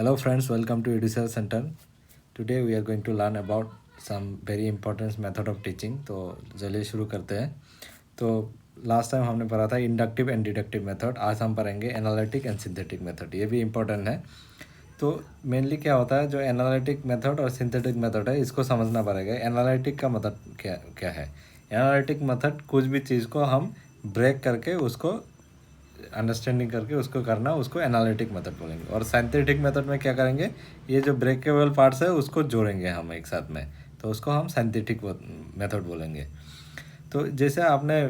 Hello friends, welcome to EduCell Center. Today we are going to learn about some very important method of teaching. तो चलिए शुरू करते हैं. तो last time हमने पढ़ा था इंडक्टिव एंड डिडक्टिव मेथड. आज हम पढ़ेंगे एनालिटिक एंड सिंथेटिक मेथड. ये भी इम्पोर्टेंट है. तो मेनली क्या होता है, जो एनालिटिक मेथड और सिंथेटिक मेथड है इसको समझना पड़ेगा. एनालिटिक का मतलब क्या क्या है. एनालिटिक मेथड कुछ भी चीज़ को हम ब्रेक करके उसको अंडरस्टैंडिंग करके उसको करना, उसको एनालिटिक मेथड बोलेंगे. और साइंटिफिक मेथड में क्या करेंगे, ये जो ब्रेकेबल पार्ट्स है उसको जोड़ेंगे हम एक साथ में, तो उसको हम साइंटिफिक मेथड बोलेंगे. तो जैसे आपने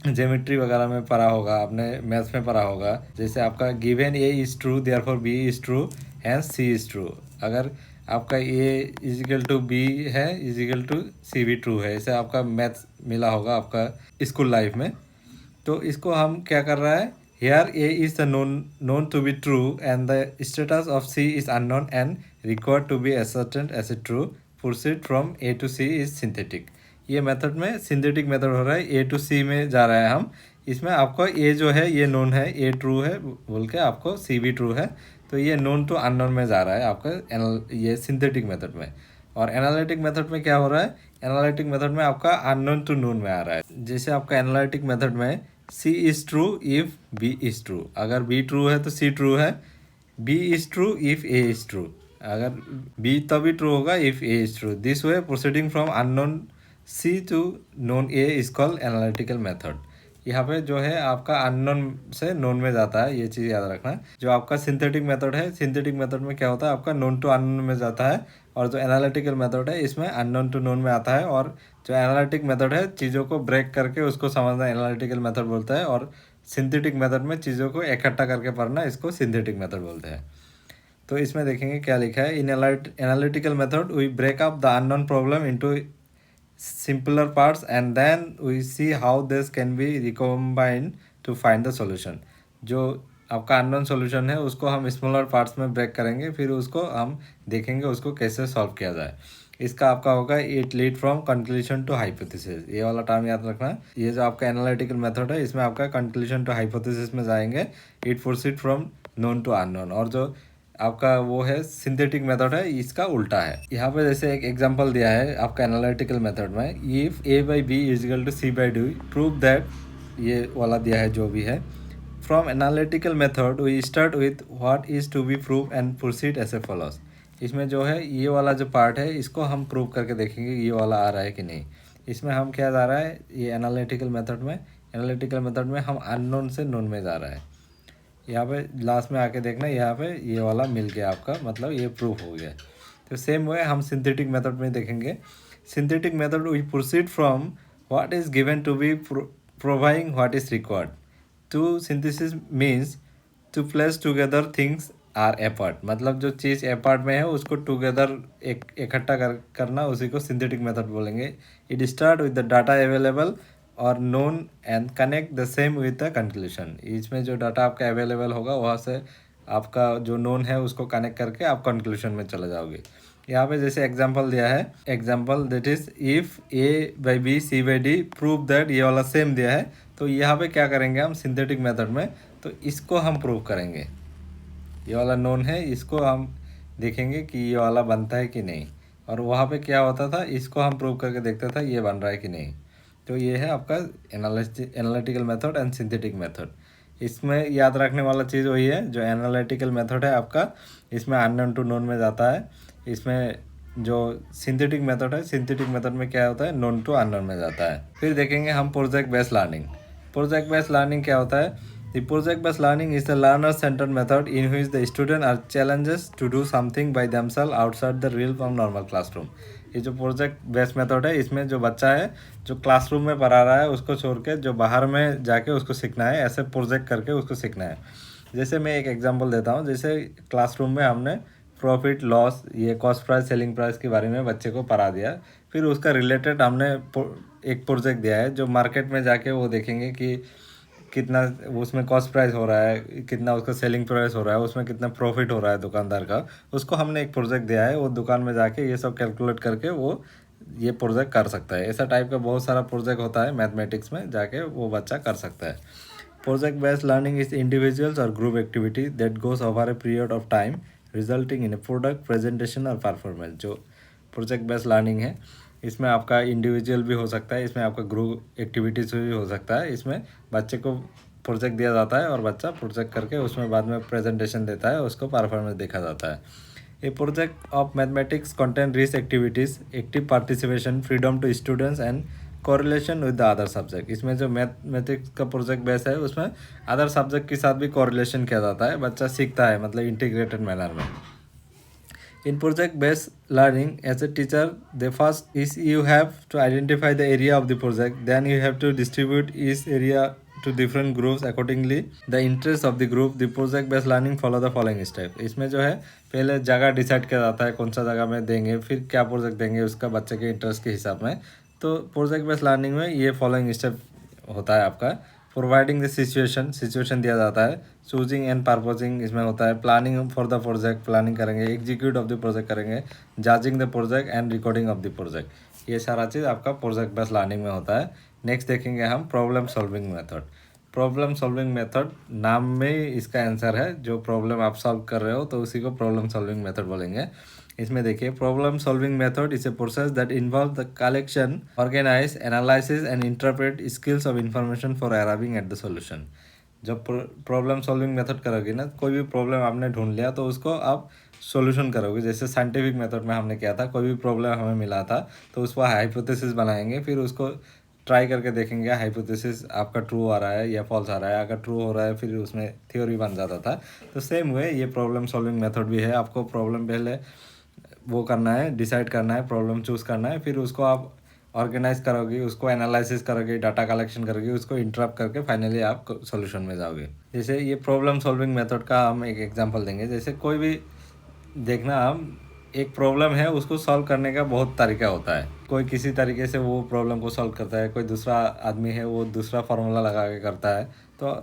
ज्योमेट्री वगैरह में पढ़ा होगा, आपने मैथ्स में पढ़ा होगा, जैसे आपका given A is true therefore B is true hence C is true. अगर आपका ए इजिकल टू बी है इजिकल टू सी भी ट्रू है. ऐसे आपका मैथ्स मिला होगा आपका स्कूल लाइफ में. तो इसको हम क्या कर रहा है, here A is the known to be true and the status of C is unknown and required to be ascertained as a true. Proceed from A to C is synthetic. ये method में synthetic method हो रहा है. ए to सी में जा रहा है हम. इसमें आपको ए जो है ये नोन है, ए ट्रू है बोल के आपको सी भी ट्रू है. तो ये नोन टू अननोन में जा रहा है आपका ये सिंथेटिक मेथड में. और एनालिटिक मेथड में क्या हो रहा है, एनालिटिक मेथड में आपका अननोन टू नोन में आ रहा है. जैसे आपका एनालिटिक मेथड में C is true if B is true. अगर बी ट्रू है तो सी ट्रू है. B is true if A is true. अगर बी तभी ट्रू होगा if A is true. This way proceeding from unknown C to known A is called analytical method. यहाँ पे जो है आपका अननोन से नोन में जाता है, ये चीज़ याद रखना. जो आपका सिंथेटिक मेथड है, सिंथेटिक मेथड में क्या होता है, आपका नोन टू अननोन में जाता है. और जो एनालिटिकल मेथड है इसमें अननोन टू नोन में आता है. और जो एनालिटिक मेथड है चीज़ों को ब्रेक करके उसको समझना एनालिटिकल मेथड बोलता है. और सिंथेटिक मेथड में चीज़ों को इकट्ठा करके पढ़ना, इसको सिंथेटिक मेथड बोलते हैं. तो इसमें देखेंगे क्या लिखा है. In analytical method we break up the unknown problem into simpler parts and then we see how this can be recombined to find the solution. जो आपका अननोन सॉल्यूशन है उसको हम स्मॉलर पार्ट्स में ब्रेक करेंगे, फिर उसको हम देखेंगे उसको कैसे सॉल्व किया जाए. इसका आपका होगा it lead from conclusion to hypothesis. ये वाला टर्म याद रखना. ये जो आपका एनालिटिकल मेथड है इसमें आपका कंक्लूजन टू हाइपोथेसिस में जाएंगे. It proceed from known to unknown. और जो आपका वो है सिंथेटिक मेथड है, इसका उल्टा है. यहाँ पे जैसे एक एग्जांपल दिया है आपका एनालिटिकल मेथड में, if A by B is equal to C by D prove that, ये वाला दिया है जो भी है. From analytical method we start with what is to be prove and proceed as follows. इसमें जो है ये वाला जो पार्ट है इसको हम प्रूव करके देखेंगे ये वाला आ रहा है कि नहीं. इसमें हम क्या जा रहा है, ये एनालिटिकल मेथड में हम अननोन से नोन में जा रहा है. यहाँ पे लास्ट में आके देखना, यहाँ पे ये वाला मिल गया आपका, मतलब ये प्रूफ हो गया. तो सेम वे हम सिंथेटिक मेथड में देखेंगे. Synthetic method we proceed from what is given to be proving what is required. To synthesis means to place together things are apart. मतलब जो चीज़ एपार्ट में है उसको टुगेदर इकट्ठा करना, उसी को सिंथेटिक मेथड बोलेंगे. It start with the data available और known and connect the same with the conclusion. इसमें जो डाटा आपका अवेलेबल होगा वहाँ से आपका जो नोन है उसको कनेक्ट करके आप कंक्लूशन में चले जाओगे. यहाँ पे जैसे एग्जांपल दिया है, example that is if A by B C by D prove that, ये वाला सेम दिया है. तो यहाँ पे क्या करेंगे हम सिंथेटिक मेथड में, तो इसको हम प्रूव करेंगे. ये वाला नोन है, इसको हम देखेंगे कि ये वाला बनता है कि नहीं. और वहाँ पे क्या होता था, इसको हम प्रूव करके देखता था ये बन रहा है कि नहीं. तो ये है आपका analytical method and synthetic method. इसमें याद रखने वाला चीज़ वही है, जो एनालिटिकल मेथड है आपका इसमें अननोन टू नोन में जाता है. इसमें जो सिंथेटिक मेथड है, सिंथेटिक मेथड में क्या होता है, नोन टू अननोन में जाता है. फिर देखेंगे हम project based learning. Project based learning क्या होता है. The project based learning is the learner centred method in which the student are challenges to do something by themself outside the real from normal classroom. ये जो project based method है इसमें जो बच्चा है जो क्लासरूम में पढ़ा रहा है उसको छोड़ के जो बाहर में जाके उसको सीखना है, ऐसे प्रोजेक्ट करके उसको सीखना है. जैसे मैं एक एग्जांपल देता हूँ. जैसे क्लासरूम में हमने प्रॉफिट लॉस, ये कॉस्ट प्राइस सेलिंग प्राइस के बारे में बच्चे को पढ़ा दिया. फिर उसका रिलेटेड हमने एक प्रोजेक्ट दिया है जो मार्केट में जाके वो देखेंगे कि कितना उसमें कॉस्ट प्राइस हो रहा है, कितना उसका सेलिंग प्राइस हो रहा है, उसमें कितना प्रॉफिट हो रहा है दुकानदार का. उसको हमने एक प्रोजेक्ट दिया है, वो दुकान में जाके ये सब कैलकुलेट करके वो ये प्रोजेक्ट कर सकता है. ऐसा टाइप का बहुत सारा प्रोजेक्ट होता है मैथमेटिक्स में, जाके वो बच्चा कर सकता है. Project based learning is individuals और group activity that goes over a period of time resulting in a product presentation और परफॉर्मेंस। जो प्रोजेक्ट बेस्ड लर्निंग है इसमें आपका इंडिविजुअल भी हो सकता है, इसमें आपका ग्रुप एक्टिविटीज़ भी हो सकता है। इसमें बच्चे को प्रोजेक्ट दिया जाता है और बच्चा प्रोजेक्ट करके उसमें बाद में प्रेजेंटेशन देता है, उसको परफॉर्मेंस देखा जाता है। A project of mathematics content rich activities, active participation, freedom to students and correlation with the other subject. इसमें जो मैथमेटिक्स का प्रोजेक्ट बेस है उसमें अदर सब्जेक्ट के साथ भी कोरिलेशन किया जाता है, बच्चा सीखता है मतलब इंटीग्रेटेड मैनर में। In project based learning, as a teacher, the first is you have to identify the area of the project, then you have to distribute each area to different groups accordingly the interest of the group। The project based learning follow the following step। इसमें जो है पहले जगह decide किया जाता है कौन सा जगह में देंगे, फिर क्या प्रोजेक्ट देंगे उसका बच्चे के इंटरेस्ट के हिसाब में। तो प्रोजेक्ट बेस्ड लर्निंग में ये फॉलोइंग स्टेप होता है आपका। प्रोवाइडिंग द सिचुएशन दिया जाता है। चूजिंग एंड पर्पजिंग इसमें होता है। Planning for the project, planning करेंगे। एग्जीक्यूट ऑफ द प्रोजेक्ट करेंगे। Judging the project and recording of the project. ये सारा चीज़ आपका प्रोजेक्ट बेस्ड लर्निंग में होता है। नेक्स्ट देखेंगे हम problem solving method. Problem solving method नाम में इसका आंसर है, जो प्रॉब्लम आप सॉल्व कर रहे हो तो उसी को प्रॉब्लम सॉल्विंग मेथड बोलेंगे। इसमें देखिए problem solving method is a process that involve the collection, organise, analysis and interpret skills of information for arriving at the solution. जब प्रॉब्लम सॉल्विंग मेथड करोगे ना, कोई भी प्रॉब्लम आपने ढूंढ लिया तो उसको आप सॉल्यूशन करोगे। जैसे साइंटिफिक मेथड में हमने किया था, कोई भी प्रॉब्लम हमें मिला था तो उस पर हाइपोथेसिस बनाएंगे, फिर उसको ट्राई करके देखेंगे हाइपोथेसिस आपका ट्रू आ रहा है या फॉल्स आ रहा है। अगर ट्रू हो रहा है फिर उसमें थ्योरी बन जाता था। तो सेम वे ये प्रॉब्लम सॉल्विंग मेथड भी है। आपको प्रॉब्लम पहले वो करना है, डिसाइड करना है, प्रॉब्लम चूज़ करना है, फिर उसको आप ऑर्गेनाइज करोगे, उसको एनालिसिस करोगे, डाटा कलेक्शन करोगे, उसको इंटरप्ट करके फाइनली आप सॉल्यूशन में जाओगे। जैसे ये प्रॉब्लम सॉल्विंग मेथड का हम एक एग्जांपल देंगे। जैसे कोई भी देखना, हम एक प्रॉब्लम है उसको सॉल्व करने का बहुत तरीका होता है। कोई किसी तरीके से वो प्रॉब्लम को सॉल्व करता है, कोई दूसरा आदमी है वो दूसरा फार्मूला लगा के करता है। तो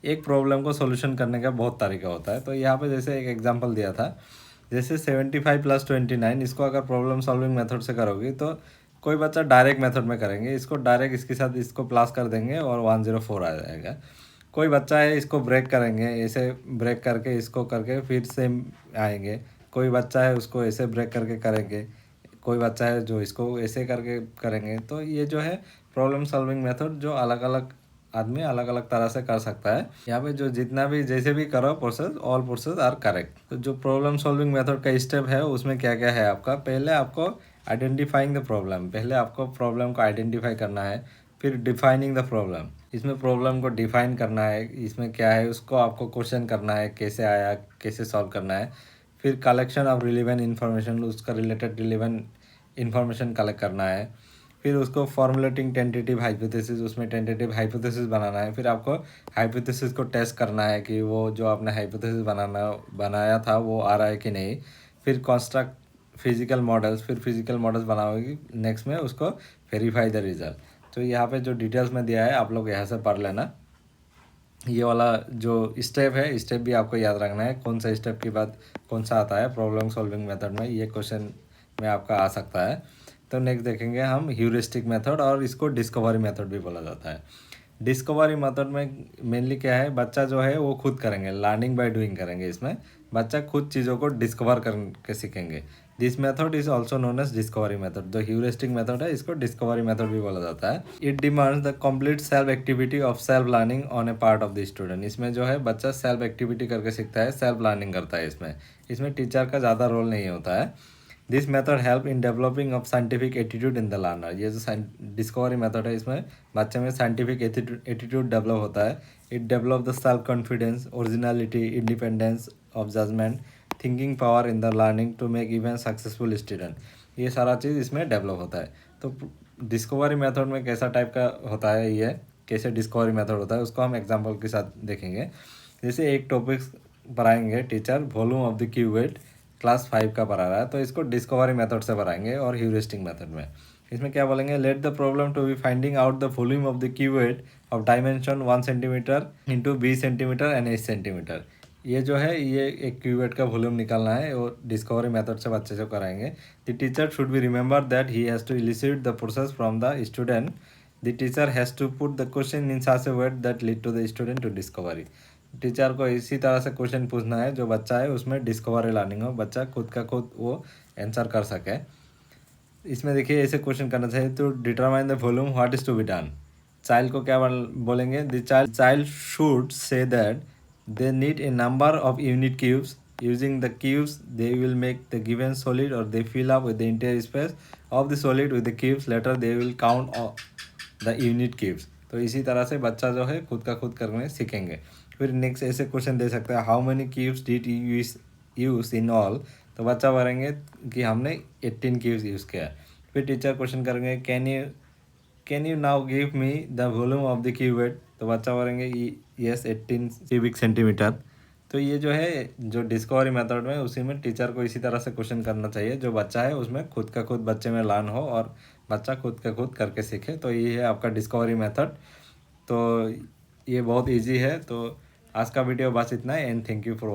एक प्रॉब्लम को सॉल्यूशन करने का बहुत तरीका होता है। तो यहाँ पे जैसे एक एग्जांपल दिया था, जैसे 75 + 29, इसको अगर प्रॉब्लम सॉल्विंग मेथड से करोगे तो कोई बच्चा डायरेक्ट मेथड में करेंगे, इसको डायरेक्ट इसके साथ इसको प्लस कर देंगे और 104 आ जाएगा। कोई बच्चा है इसको ब्रेक करेंगे, ऐसे ब्रेक करके इसको करके फिर सेम आएंगे। कोई बच्चा है उसको ऐसे ब्रेक करके करेंगे, कोई बच्चा है जो इसको ऐसे करके करेंगे। तो ये जो है प्रॉब्लम सॉल्विंग मेथड, जो अलग अलग आदमी अलग अलग तरह से कर सकता है। यहाँ पे जो जितना भी जैसे भी करो process, all process are correct. तो जो प्रॉब्लम सॉल्विंग मेथड का स्टेप है उसमें क्या क्या है आपका, पहले आपको आइडेंटिफाइंग द प्रॉब्लम, पहले आपको प्रॉब्लम को आइडेंटिफाई करना है। फिर डिफाइनिंग द प्रॉब्लम, इसमें प्रॉब्लम को डिफाइन करना है, इसमें क्या है उसको आपको क्वेश्चन करना है, कैसे आया, कैसे सॉल्व करना है। फिर कलेक्शन ऑफ रिलेवेंट इन्फॉर्मेशन, उसका रिलेटेड रिलेवेंट इन्फॉर्मेशन कलेक्ट करना है। फिर उसको फॉर्मुलेटिंग टेंटेटिव हाइपोथेसिस, उसमें टेंटेटिव हाइपोथेसिस बनाना है। फिर आपको हाइपोथेसिस को टेस्ट करना है कि वो जो आपने हाइपोथेसिस बनाया था वो आ रहा है कि नहीं। फिर कंस्ट्रक्ट फिजिकल मॉडल्स, फिर फिजिकल मॉडल्स बनाओगे नेक्स्ट में, उसको वेरीफाई द रिजल्ट। तो यहाँ पे जो डिटेल्स में दिया है आप लोग यहाँ से पढ़ लेना। ये वाला जो स्टेप है, स्टेप भी आपको याद रखना है, कौन सा स्टेप के बाद कौन सा आता है प्रॉब्लम सॉल्विंग मेथड में, ये क्वेश्चन में आपका आ सकता है। तो नेक्स्ट देखेंगे हम ह्यूरिस्टिक मेथड, और इसको डिस्कवरी मेथड भी बोला जाता है। डिस्कवरी मेथड में मेनली क्या है, बच्चा जो है वो खुद करेंगे, लर्निंग बाय डूइंग करेंगे। इसमें बच्चा खुद चीज़ों को डिस्कवर करके सीखेंगे। This method is also known as discovery method. जो ह्यूरिस्टिक मेथड है इसको डिस्कवरी मेथड भी बोला जाता है। It demands the complete self activity of self learning on a part of the student. इसमें जो है बच्चा सेल्फ एक्टिविटी करके सीखता है, सेल्फ लर्निंग करता है। इसमें टीचर का ज़्यादा रोल नहीं होता है। This method help in developing of scientific attitude in the learner. ये जो डिस्कवरी मेथड है इसमें बच्चे में साइंटिफिक एटीट्यूड डेवलप होता है। It develop the self confidence, originality, independence of judgement, thinking power in the learning to make even successful student. ये सारा चीज़ इसमें डेवलप होता है। तो डिस्कवरी मेथड में कैसा टाइप का होता है, ये कैसे डिस्कवरी मेथड होता है उसको हम एग्जाम्पल के साथ देखेंगे। जैसे एक टॉपिक पढ़ाएंगे teacher, volume of the cuvette, class 5 का पढ़ा रहा है, तो इसको डिस्कवरी मेथड से पढ़ाएंगे। और ह्यूरिस्टिक मेथड में इसमें क्या बोलेंगे, let the problem to be finding out the volume of the cuvette of dimension 1 centimetre into 20 centimetre and 8 centimetre. ये जो है ये एक क्यूवेट का वॉल्यूम निकालना है, और डिस्कवरी मेथड से बच्चे से कराएंगे। The teacher should be remember that he has to elicit the process from the student. The teacher has to put the question in such a way that lead to the student to discovery. Teacher को इसी तरह से question पूछना है जो बच्चा है उसमें डिस्कवरी लर्निंग हो, बच्चा खुद का खुद वो आंसर कर सके। इसमें देखिए ऐसे क्वेश्चन करना चाहिए, तो determine the volume, what is to be done. Child को क्या बोलेंगे, the child should say that they need a number of unit cubes, using the cubes they will make the given solid और they fill up with the interior space of the solid with the cubes, later they will count the unit cubes. तो इसी तरह से बच्चा जो है खुद का खुद करने सीखेंगे। फिर नेक्स्ट ऐसे क्वेश्चन दे सकते हैं, how many cubes did you use in all. तो बच्चा बोलेंगे कि हमने 18 क्यूब्स यूज़ किया। फिर टीचर क्वेश्चन करेंगे, can you now give me the volume of the cubed. तो बच्चा बोलेंगे यस 18 क्यूबिक सेंटीमीटर। तो ये जो है जो डिस्कवरी मेथड में, उसी में टीचर को इसी तरह से क्वेश्चन करना चाहिए जो बच्चा है उसमें खुद का खुद बच्चे में लर्न हो और बच्चा खुद का खुद करके सीखे। तो ये है आपका डिस्कवरी मेथड। तो ये बहुत इजी है। तो आज का वीडियो बस इतना है, एंड थैंक यू फॉर